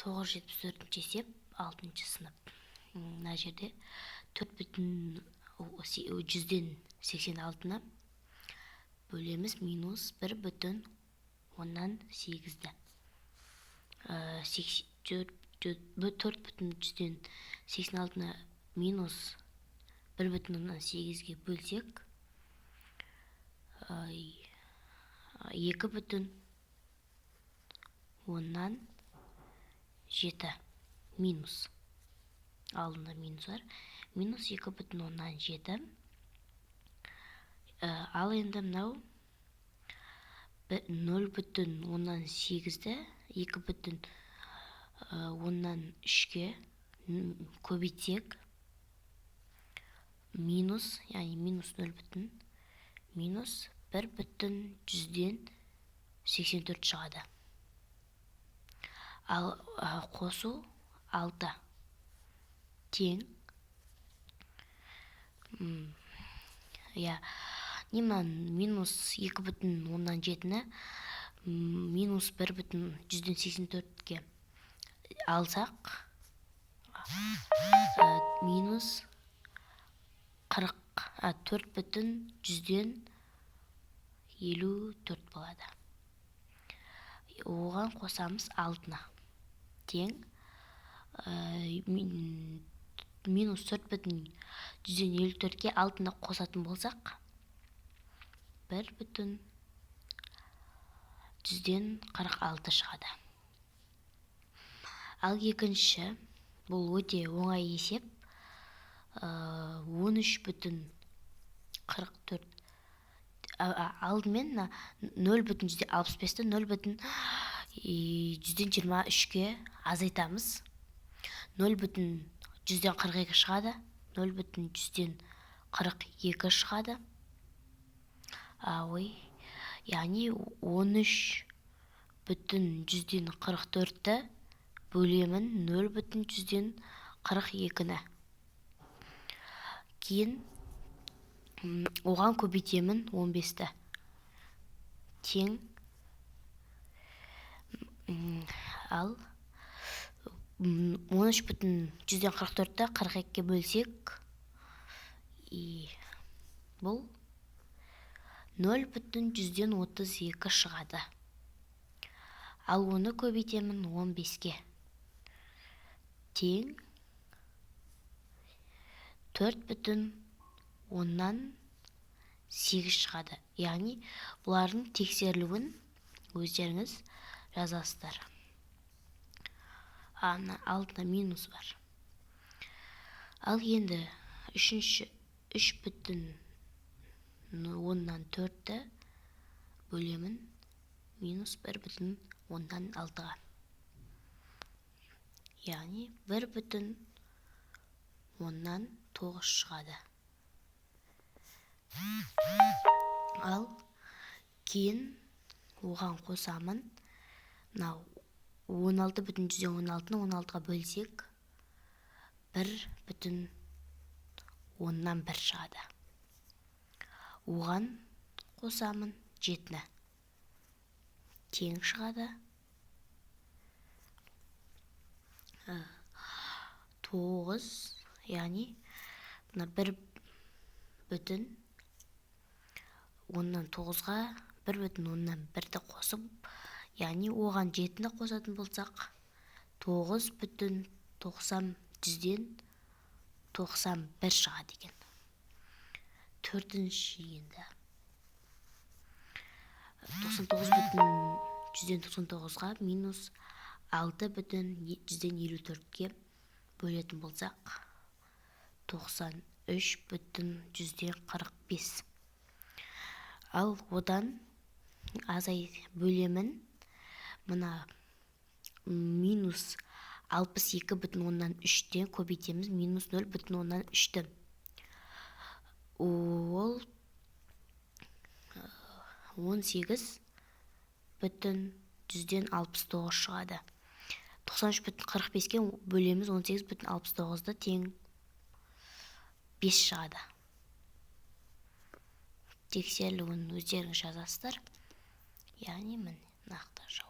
974 есеп 6 сынып. Мына жерде 4,100-86 бөлеміз минус 1,8-ді. 4,186 минус 1,8-ге бөлсек 2,7 минус алдында минус бар, минус 2,7. Ал енді мынау 0,8-ді 2,3-ге көбейтсек минус, яғни минус 0, минус 1,184 шығады. Ал қосу 6 тең. Минус 2,7-ні минус 1,184-ге алсақ, минус 4,154 болады. Оған қосамыз 6-ны тең. Минус 4,154-ге 6-ны қосатын болсақ 1,146 шығады. Ал екінші, бұл өте оңай есеп. 13,44. Алдымен 0,65-ті 0,123-ге азайтамыз. 0,142 шығады, 0,142 шығады. Яғни 13,144-ті бөлемін 0,142-ні. Кейін оған көбейтемін 15-ті. Тең. Ал 13,144-ті 42-ге бөлсек, бұл 0,132 шығады. Ал оны көбейтемін 15-ге. Тең 4,8 шығады. Яғни бұлардың тексерілуін өздеріңіз жазасыздар. Алдында минус бар. Ал енді үшінші 3,4-ті бөлемін минус 1,6-ға. Яғни 1,9 шығады. Ал кейін оған қосамын. 16,16-ны 16-ға бөлсек 1,1 шығады. Оған қосамын 7-ні. Тең шығады. 9, яғни 1,9-ға 1,1-ді қосып, яғни оған 7-ні қосатын болсақ 9,91 шығады екен. Төртінші енді 99,199-ға минус 6,154-ге бөлетін болсақ 93,145. Ал одан азай бөлемін. Мына минус 62,3-тен көбейтеміз минус 0,3-ті. Ол 18,169 шығады. 93,45-ге бөлеміз 18,69-ды тең 5 шығады. Тексерілуін өздеріңіз жазасыздар. Яғни нақты жауап.